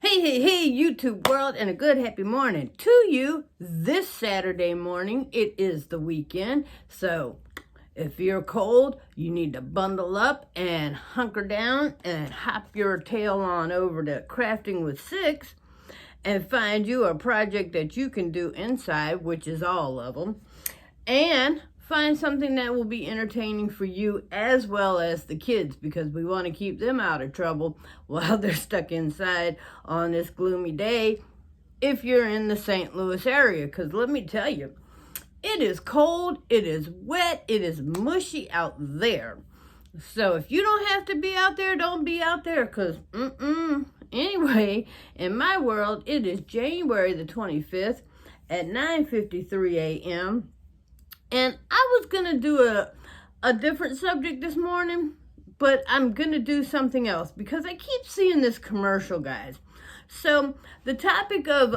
Hey, YouTube world, and a good happy morning to you this Saturday morning. It is the weekend, so if you're cold, you need to bundle up and hunker down and hop your tail on over to Crafting with Six and find you a project that you can do inside, which is all of them, and find something that will be entertaining for you as well as the kids, because we want to keep them out of trouble while they're stuck inside on this gloomy day if you're in the St. Louis area. Because let me tell you, it is cold, it is wet, it is mushy out there. So if you don't have to be out there, don't be out there, because anyway, in my world, it is January the 25th at 9:53 a.m. And I was going to do a different subject this morning, but I'm going to do something else because I keep seeing this commercial, guys. So the topic of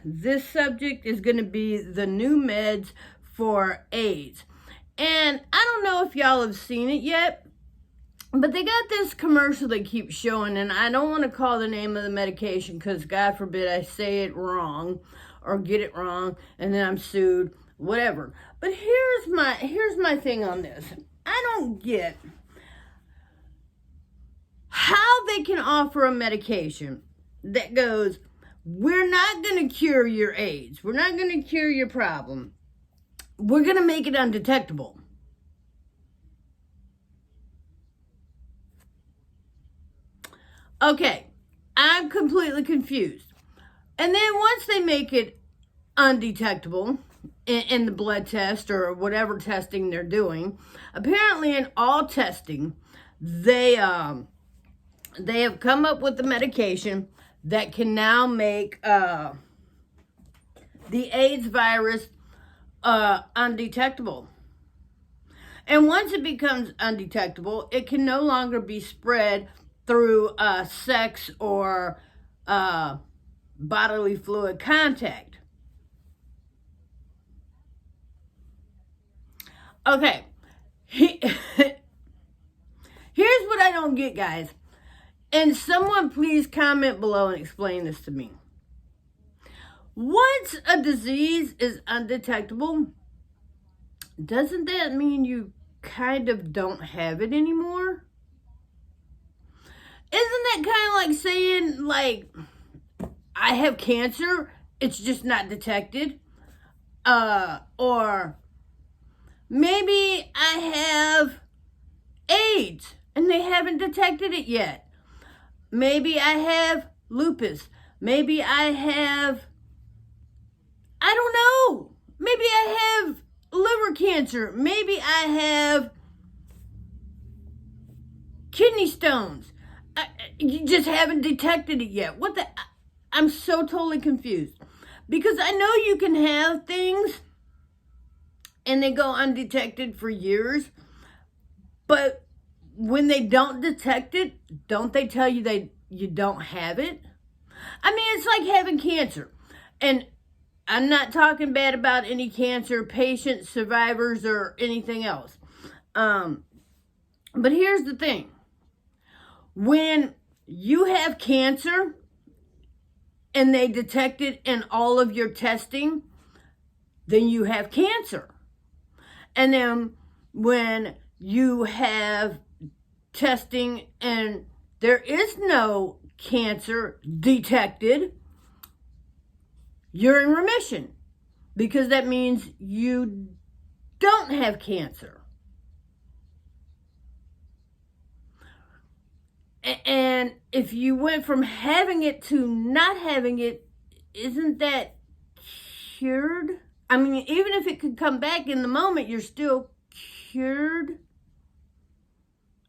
this subject is going to be the new meds for AIDS. And I don't know if y'all have seen it yet, but they got this commercial they keep showing, and I don't want to call the name of the medication because God forbid I say it wrong or get it wrong and then I'm sued. Whatever. But here's my thing on this. I don't get how they can offer a medication that goes, we're not going to cure your AIDS. We're not going to cure your problem. We're going to make it undetectable. Okay, I'm completely confused. And then once they make it undetectable in the blood test or whatever testing they're doing, apparently in all testing, they have come up with the medication that can now make the AIDS virus undetectable. And once it becomes undetectable, it can no longer be spread through sex or bodily fluid contact. Okay, here's what I don't get, guys. And someone please comment below and explain this to me. Once a disease is undetectable, doesn't that mean you kind of don't have it anymore? Isn't that kind of like saying, like, I have cancer, it's just not detected? Or maybe I have AIDS and they haven't detected it yet. Maybe I have lupus. Maybe I have, I don't know. Maybe I have liver cancer. Maybe I have kidney stones. You just haven't detected it yet. What the? I'm so totally confused. Because I know you can have things and they go undetected for years, but when they don't detect it, don't they tell you you don't have it? I mean, it's like having cancer. And I'm not talking bad about any cancer patients, survivors, or anything else. But here's the thing. When you have cancer and they detect it in all of your testing, then you have cancer. And then when you have testing and there is no cancer detected, you're in remission, because that means you don't have cancer. And if you went from having it to not having it, isn't that cured? I mean, even if it could come back in the moment, you're still cured.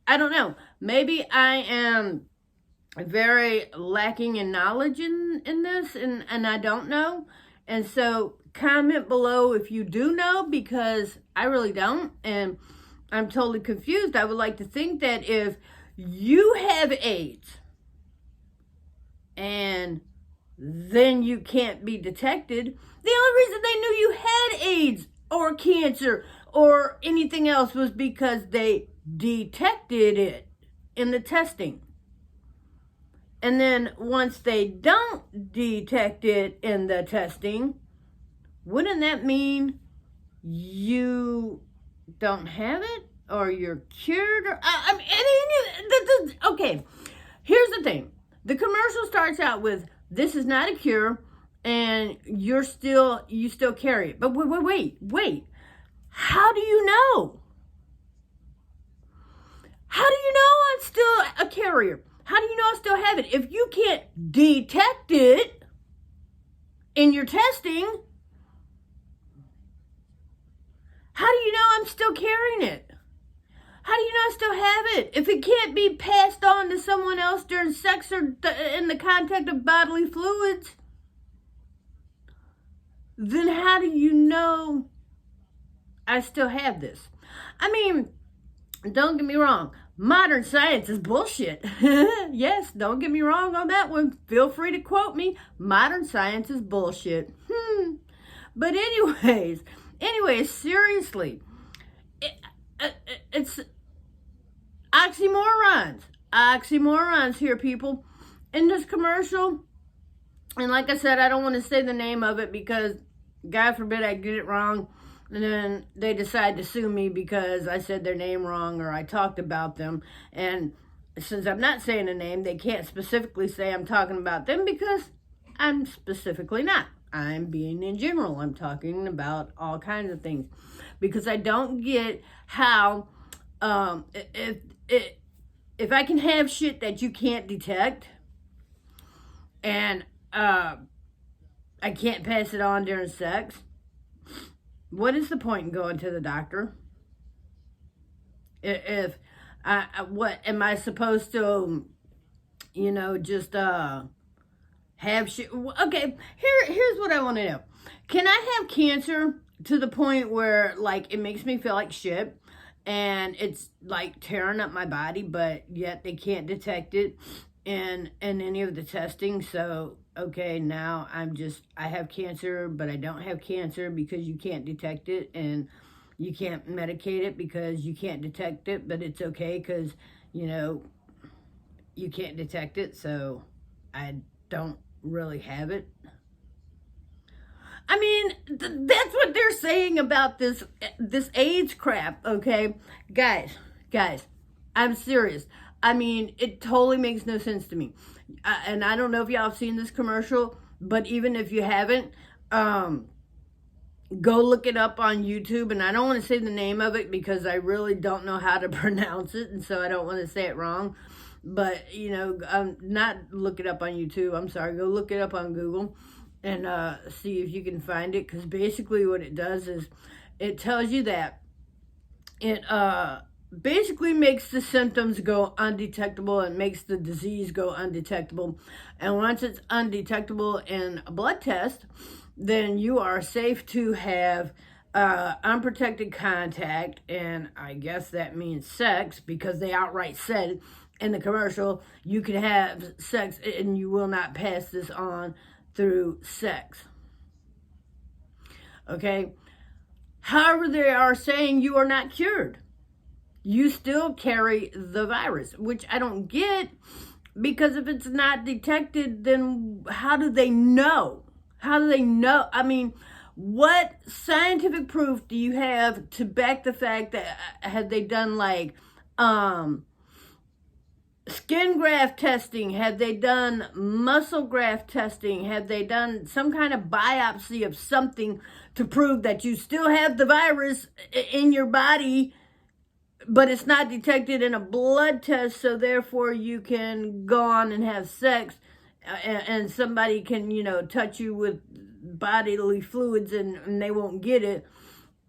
I don't know. Maybe I am very lacking in knowledge in this, and I don't know. And so comment below if you do know, because I really don't, and I'm totally confused. I would like to think that if you have AIDS and then you can't be detected, the only reason they knew you had AIDS or cancer or anything else was because they detected it in the testing. And then once they don't detect it in the testing, wouldn't that mean you don't have it or you're cured? Or, I mean, okay, here's the thing. The commercial starts out with, this is not a cure and you still carry it. But wait. How do you know? How do you know I'm still a carrier? How do you know I still have it? If you can't detect it in your testing, how do you know I'm still carrying it? How do you know I still have it? If it can't be passed on to someone else during sex or in the contact of bodily fluids, then how do you know I still have this? I mean, don't get me wrong. Modern science is bullshit. Yes, don't get me wrong on that one. Feel free to quote me. Modern science is bullshit. But anyways, seriously, it's oxymorons here, people. In this commercial, and like I said, I don't want to say the name of it because God forbid I get it wrong and then they decide to sue me because I said their name wrong or I talked about them. And since I'm not saying a name, they can't specifically say I'm talking about them because I'm specifically not. I'm being in general. I'm talking about all kinds of things because I don't get how if I can have shit that you can't detect and I can't pass it on during sex, what is the point in going to the doctor? If what am I supposed to, just have shit? Okay, here's what I want to know. Can I have cancer to the point where like it makes me feel like shit and it's like tearing up my body, but yet they can't detect it in any of the testing? So okay, now I have cancer, but I don't have cancer because you can't detect it, and you can't medicate it because you can't detect it, but it's okay because you can't detect it, so I don't really have it. I mean, that's what they're saying about this AIDS crap, okay? Guys, I'm serious. I mean, it totally makes no sense to me. And I don't know if y'all have seen this commercial, but even if you haven't, go look it up on YouTube. And I don't want to say the name of it because I really don't know how to pronounce it, and so I don't want to say it wrong. But, not look it up on YouTube. I'm sorry. Go look it up on Google and see if you can find it. Because basically what it does is it tells you that it basically makes the symptoms go undetectable and makes the disease go undetectable. And once it's undetectable in a blood test, then you are safe to have unprotected contact, and I guess that means sex because they outright said in the commercial you can have sex and you will not pass this on through sex. Okay? However, they are saying you are not cured. You still carry the virus, which I don't get, because if it's not detected, then how do they know? How do they know? I mean, what scientific proof do you have to back the fact that have they done like skin graft testing? Have they done muscle graft testing? Have they done some kind of biopsy of something to prove that you still have the virus in your body, but it's not detected in a blood test, so therefore you can go on and have sex and somebody can, touch you with bodily fluids and they won't get it,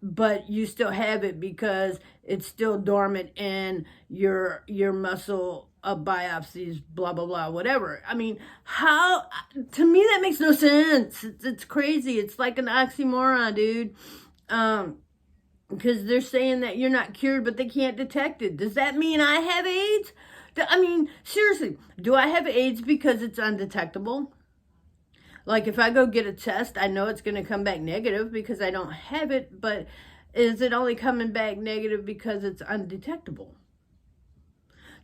but you still have it because it's still dormant in your muscle biopsies, blah, blah, blah, whatever. I mean, how, to me, that makes no sense. It's crazy. It's like an oxymoron, dude. Because they're saying that you're not cured, but they can't detect it. Does that mean I have AIDS? I mean, seriously, do I have AIDS because it's undetectable? Like if I go get a test, I know it's going to come back negative because I don't have it, but is it only coming back negative because it's undetectable?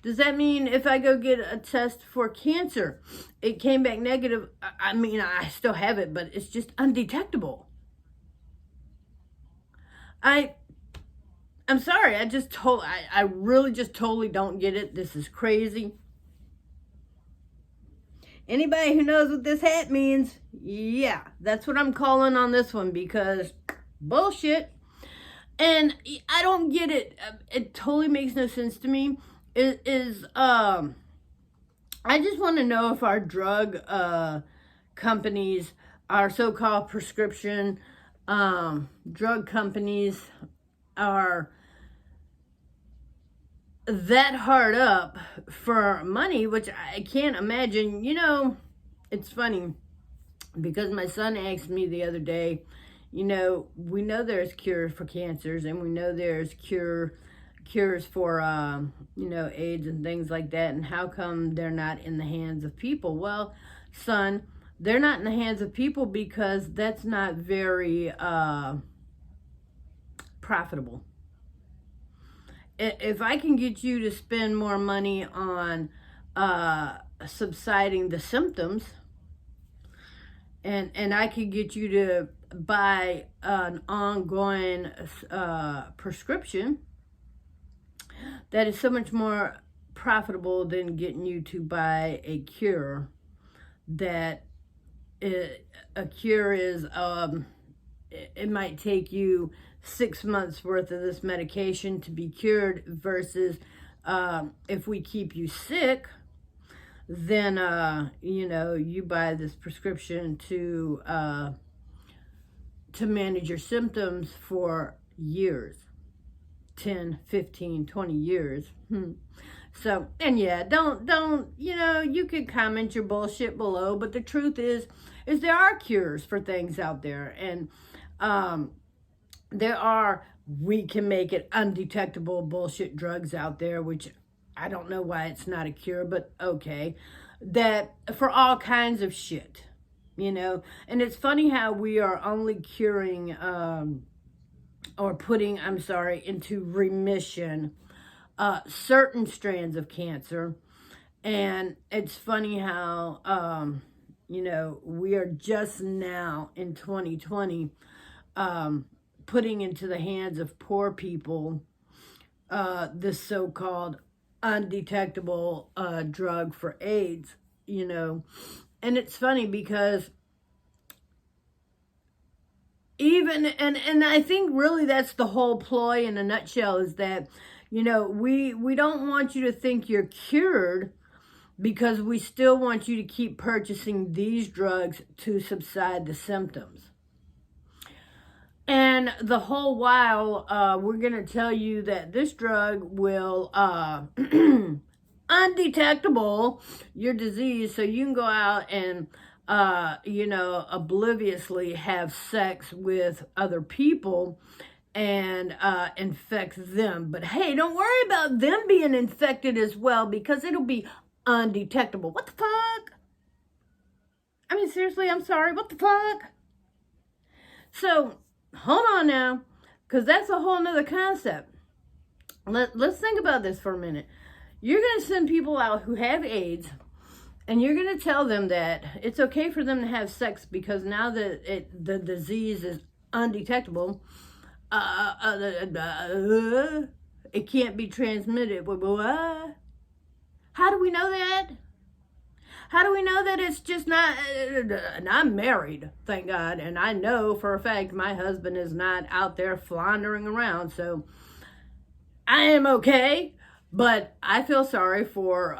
Does that mean if I go get a test for cancer, it came back negative? I mean, I still have it, but it's just undetectable. I'm sorry. I really just totally don't get it. This is crazy. Anybody who knows what this hat means, yeah, that's what I'm calling on this one, because bullshit. And I don't get it. It totally makes no sense to me. I just want to know if our drug companies, our so-called prescription drug companies, are that hard up for money, which I can't imagine. You know, it's funny because my son asked me the other day, you know, we know there's cures for cancers, and we know there's cures for you know, AIDS and things like that, and how come they're not in the hands of people? Well, son, they're not in the hands of people because that's not very profitable. If I can get you to spend more money on subsiding the symptoms, and I could get you to buy an ongoing prescription, that is so much more profitable than getting you to buy a cure. That a cure is, it might take you 6 months worth of this medication to be cured, versus if we keep you sick, then you know, you buy this prescription to manage your symptoms for years, 10, 15, 20 years. So, and yeah, don't, you know, you could comment your bullshit below, but the truth is there are cures for things out there, and we can make it undetectable bullshit drugs out there, which I don't know why it's not a cure, but okay, that for all kinds of shit, you know. And it's funny how we are only curing, or putting, into remission certain strands of cancer. And it's funny how, you know, we are just now in 2020 putting into the hands of poor people this so-called undetectable drug for AIDS, you know. And it's funny because even, and I think really that's the whole ploy in a nutshell, is that, you know, we don't want you to think you're cured, because we still want you to keep purchasing these drugs to subside the symptoms. And the whole while, we're going to tell you that this drug will undetectable your disease, so you can go out and, you know, obliviously have sex with other people and infect them. But hey, don't worry about them being infected as well, because it'll be undetectable. What the fuck? I mean, seriously, I'm sorry. What the fuck? So, hold on now, because that's a whole nother concept. Let's think about this for a minute. You're going to send people out who have AIDS, and you're going to tell them that it's okay for them to have sex because now that the disease is undetectable, it can't be transmitted. How do we know that? How do we know that it's just not, and I'm married, thank God, and I know for a fact my husband is not out there floundering around, so I am okay. But I feel sorry for,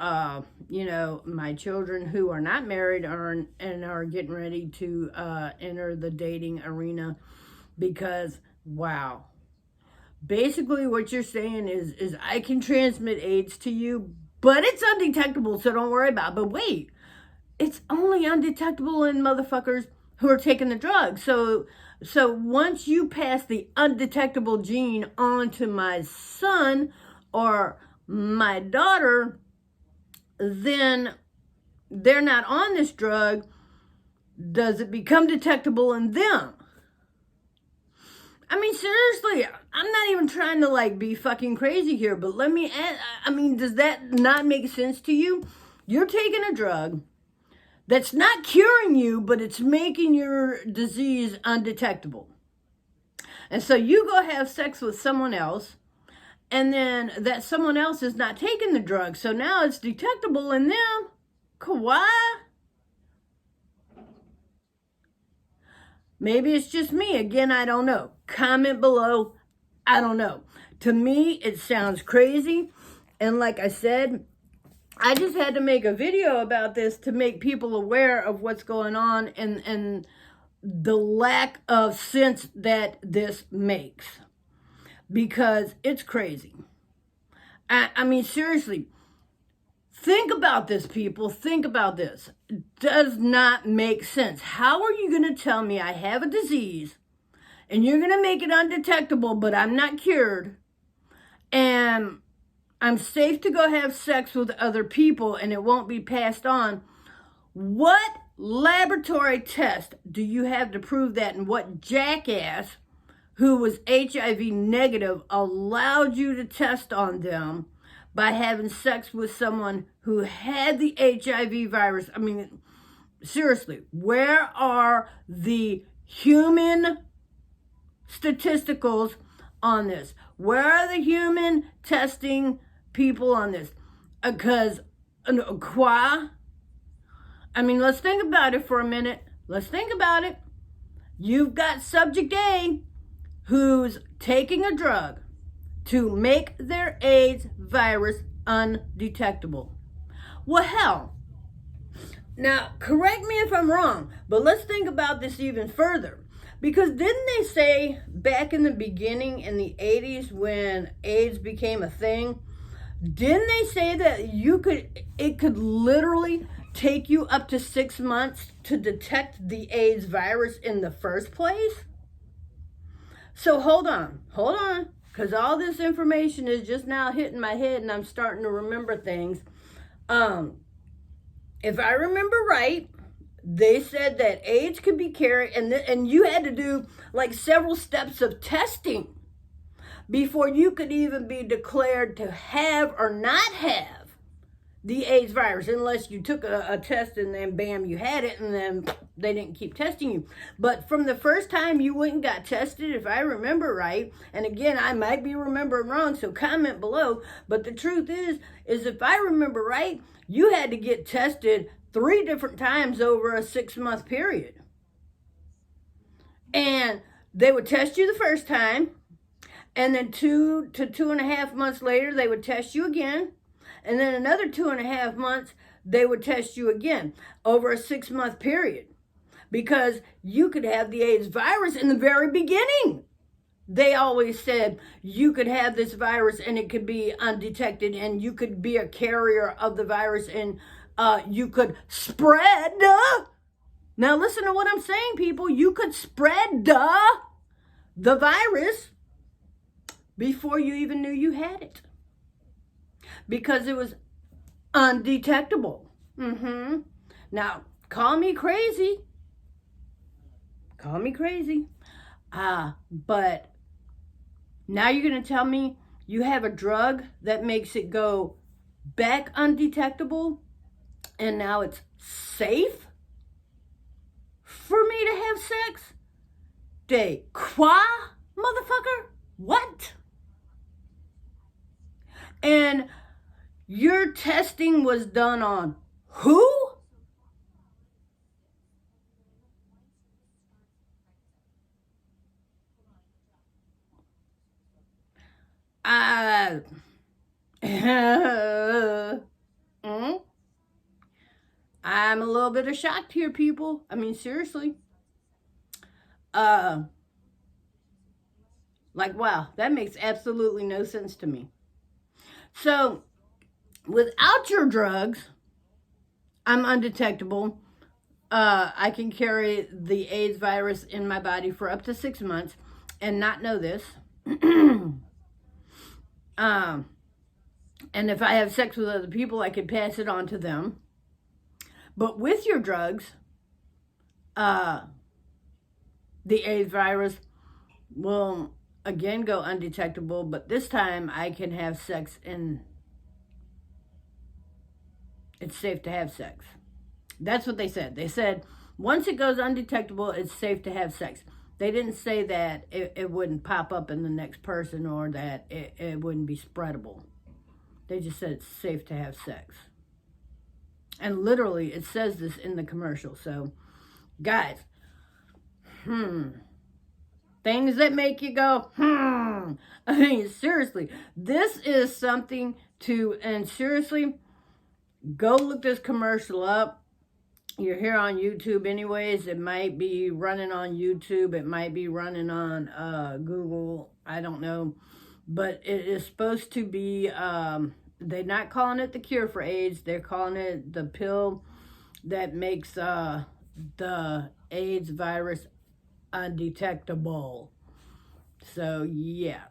you know, my children who are not married and are getting ready to enter the dating arena, because, wow. Basically what you're saying is I can transmit AIDS to you, but it's undetectable, so don't worry about it. But wait, it's only undetectable in motherfuckers who are taking the drug. So once you pass the undetectable gene on to my son or my daughter, then they're not on this drug. Does it become detectable in them? I mean, seriously, I'm not even trying to like be fucking crazy here, but let me ask, I mean, does that not make sense to you? You're taking a drug that's not curing you, but it's making your disease undetectable. And so you go have sex with someone else, and then that someone else is not taking the drug. So now it's detectable in them. Kawaii? Maybe it's just me. Again, I don't know. Comment below. I don't know. To me, it sounds crazy. And like I said, I just had to make a video about this to make people aware of what's going on and the lack of sense that this makes. Because it's crazy. I mean, seriously. Think about this, people. Think about this. It does not make sense. How are you going to tell me I have a disease and you're going to make it undetectable, but I'm not cured, and I'm safe to go have sex with other people and it won't be passed on? What laboratory test do you have to prove that? And what jackass who was HIV negative allowed you to test on them by having sex with someone who had the HIV virus? I mean, seriously, where are the human statisticals on this? Where are the human testing people on this? Because, I mean, let's think about it for a minute. Let's think about it. You've got subject A who's taking a drug to make their AIDS virus undetectable. Well, hell. Now, correct me if I'm wrong, but let's think about this even further. Because didn't they say back in the beginning, in the 80s, when AIDS became a thing, didn't they say that it could literally take you up to 6 months to detect the AIDS virus in the first place? So hold on, because all this information is just now hitting my head and I'm starting to remember things. If I remember right, they said that AIDS could be carried, and you had to do like several steps of testing before you could even be declared to have or not have the AIDS virus, unless you took a test and then bam, you had it, and then they didn't keep testing you. But from the first time you went and got tested, if I remember right, and again, I might be remembering wrong, so comment below, but the truth is if I remember right, you had to get tested 3 different times over a 6-month period. And they would test you the first time, and then 2 to 2.5 months later, they would test you again. And then another 2.5 months, they would test you again over a 6-month period, because you could have the AIDS virus in the very beginning. They always said you could have this virus and it could be undetected, and you could be a carrier of the virus, and you could spread. Now listen to what I'm saying, people. You could spread the virus before you even knew you had it, because it was undetectable. Now, call me crazy. But now you're going to tell me you have a drug that makes it go back undetectable, and now it's safe for me to have sex? De quoi, motherfucker? What? And your testing was done on who? I'm a little bit of shocked here, people. I mean, seriously. Like, wow, that makes absolutely no sense to me. So, without your drugs, I'm undetectable. I can carry the AIDS virus in my body for up to 6 months and not know this. And if I have sex with other people, I can pass it on to them. But with your drugs, the AIDS virus will again go undetectable, but this time I can have sex and it's safe to have sex. That's what they said. They said once it goes undetectable, it's safe to have sex. They didn't say that it wouldn't pop up in the next person or that it wouldn't be spreadable. They just said it's safe to have sex. And literally, it says this in the commercial. So, guys, things that make you go, I mean, seriously, this is something to, and seriously, go look this commercial up. You're here on YouTube anyways. It might be running on YouTube. It might be running on Google. I don't know. But it is supposed to be, they're not calling it the cure for AIDS. They're calling it the pill that makes the AIDS virus undetectable. So, yeah.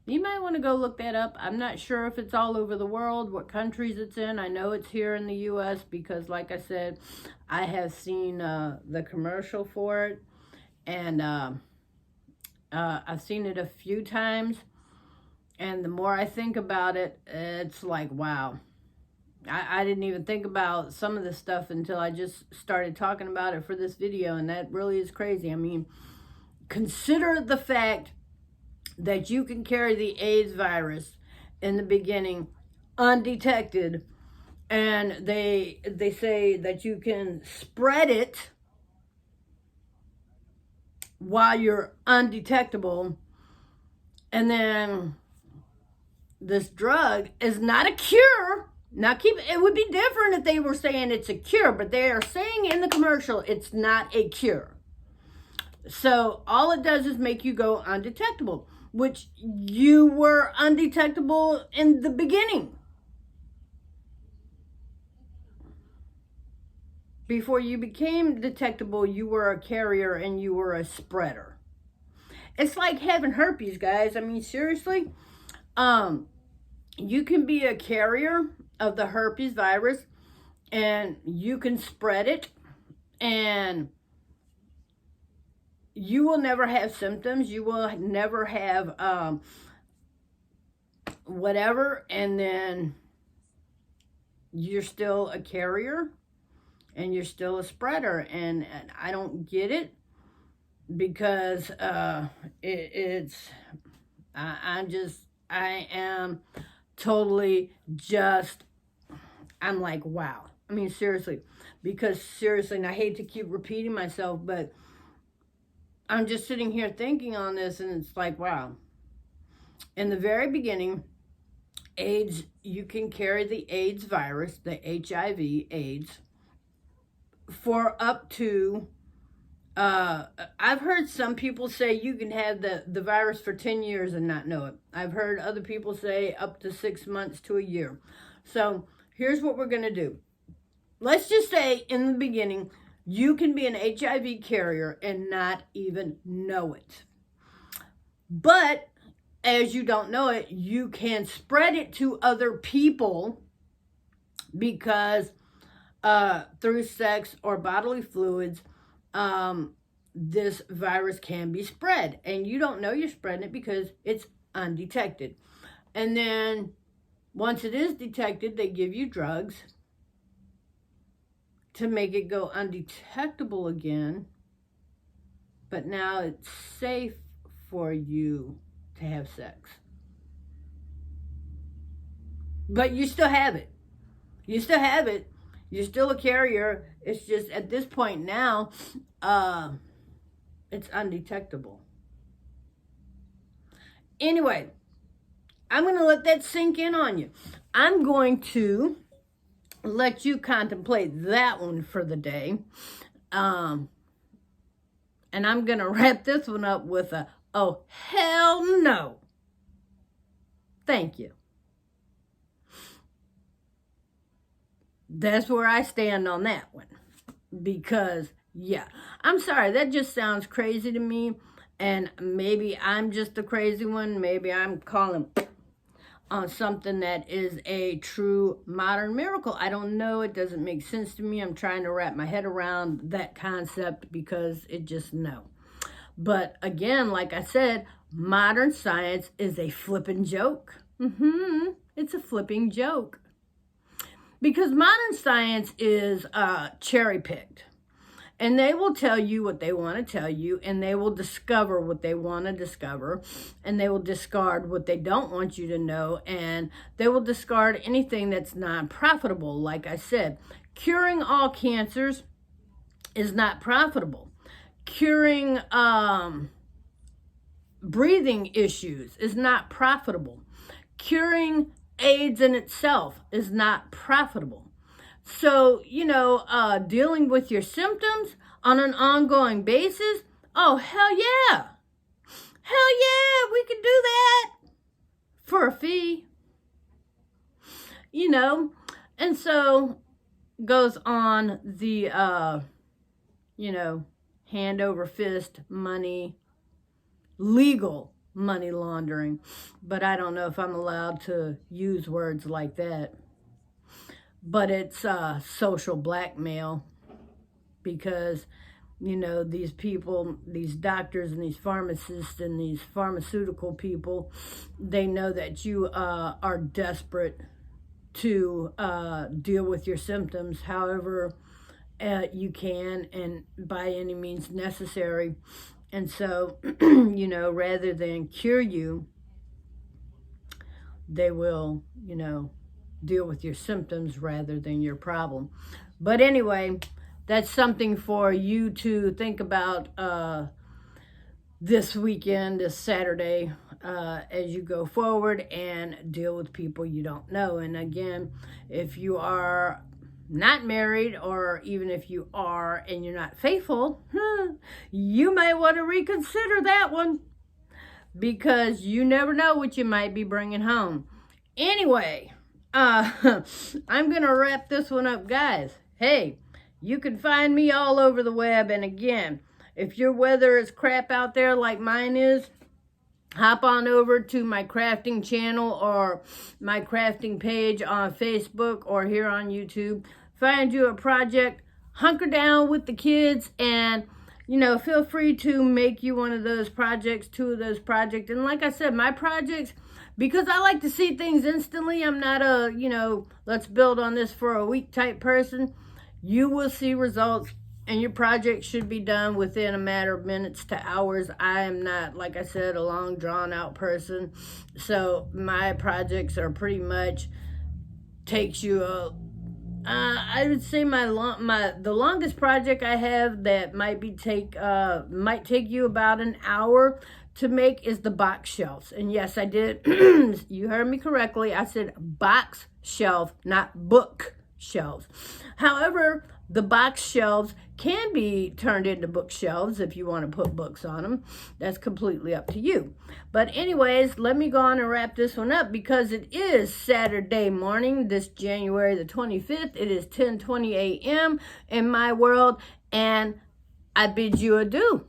You might want to go look that up. I'm not sure if it's all over the world, what countries it's in. I know it's here in the U.S. because, like I said, I have seen the commercial for it. And I've seen it a few times. And the more I think about it, it's like, wow. I didn't even think about some of this stuff until I just started talking about it for this video. And that really is crazy. I mean, consider the fact that you can carry the AIDS virus in the beginning undetected, and they say that you can spread it while you're undetectable, and then this drug is not a cure. Now it would be different if they were saying it's a cure, but they are saying in the commercial it's not a cure. So all it does is make you go undetectable, which you were undetectable in the beginning. Before you became detectable, you were a carrier and you were a spreader. It's like having herpes, guys. I mean, seriously, you can be a carrier of the herpes virus and you can spread it, and you will never have symptoms. You will never have whatever, and then you're still a carrier and you're still a spreader. And I don't get it because I am totally just, I'm like, wow. I mean, seriously, because seriously, and I hate to keep repeating myself, but I'm just sitting here thinking on this, and it's like, wow. In the very beginning, AIDS, you can carry the AIDS virus, the HIV AIDS, for up to, I've heard some people say you can have the virus for 10 years and not know it. I've heard other people say up to 6 months to a year. So here's what we're going to do. Let's just say in the beginning, you can be an HIV carrier and not even know it. But as you don't know it, you can spread it to other people because through sex or bodily fluids, this virus can be spread. And you don't know you're spreading it because it's undetected. And then once it is detected, they give you drugs to make it go undetectable again, but now it's safe for you to have sex. But you still have it. You still have it. You're still a carrier. It's just at this point now, it's undetectable. Anyway, I'm going to let that sink in on you. I'm going to let you contemplate that one for the day. And I'm going to wrap this one up with a, oh, hell no. Thank you. That's where I stand on that one. Because, yeah, I'm sorry, that just sounds crazy to me. And maybe I'm just a crazy one. Maybe I'm calling on something that is a true modern miracle. I don't know. It doesn't make sense to me. I'm trying to wrap my head around that concept because it just, no. But again, like I said, modern science is a flipping joke. It's a flipping joke. Because modern science is cherry-picked. And they will tell you what they want to tell you, and they will discover what they want to discover, and they will discard what they don't want you to know, and they will discard anything that's non-profitable. Like I said, curing all cancers is not profitable. Curing breathing issues is not profitable. Curing AIDS in itself is not profitable. So, dealing with your symptoms on an ongoing basis, oh, hell yeah. Hell yeah, we can do that for a fee. And so goes on the, hand over fist money, legal money laundering. But I don't know if I'm allowed to use words like that. But it's social blackmail because, these people, these doctors and these pharmacists and these pharmaceutical people, they know that you are desperate to deal with your symptoms however you can and by any means necessary. And so, rather than cure you, they will, deal with your symptoms rather than your problem. But anyway, that's something for you to think about this weekend, this Saturday, as you go forward and deal with people you don't know. And again, if you are not married, or even if you are and you're not faithful, you might want to reconsider that one, because you never know what you might be bringing home. Anyway, I'm going to wrap this one up, guys. Hey, you can find me all over the web. And again, if your weather is crap out there like mine is, hop on over to my crafting channel or my crafting page on Facebook or here on YouTube. Find you a project, hunker down with the kids, and feel free to make you one of those projects, two of those projects. And like I said, my projects, because I like to see things instantly, I'm not a, let's build on this for a week type person. You will see results, and your project should be done within a matter of minutes to hours. I am not, like I said, a long drawn out person. So my projects are pretty much takes you I would say the longest project I have that might take you about an hour to make is the box shelves. And yes, I did. You heard me correctly. I said box shelf, not book shelves. However, the box shelves can be turned into bookshelves if you want to put books on them. That's completely up to you. But anyways, let me go on and wrap this one up, because it is Saturday morning, this January the 25th. It is 10:20 a.m. in my world, and I bid you adieu.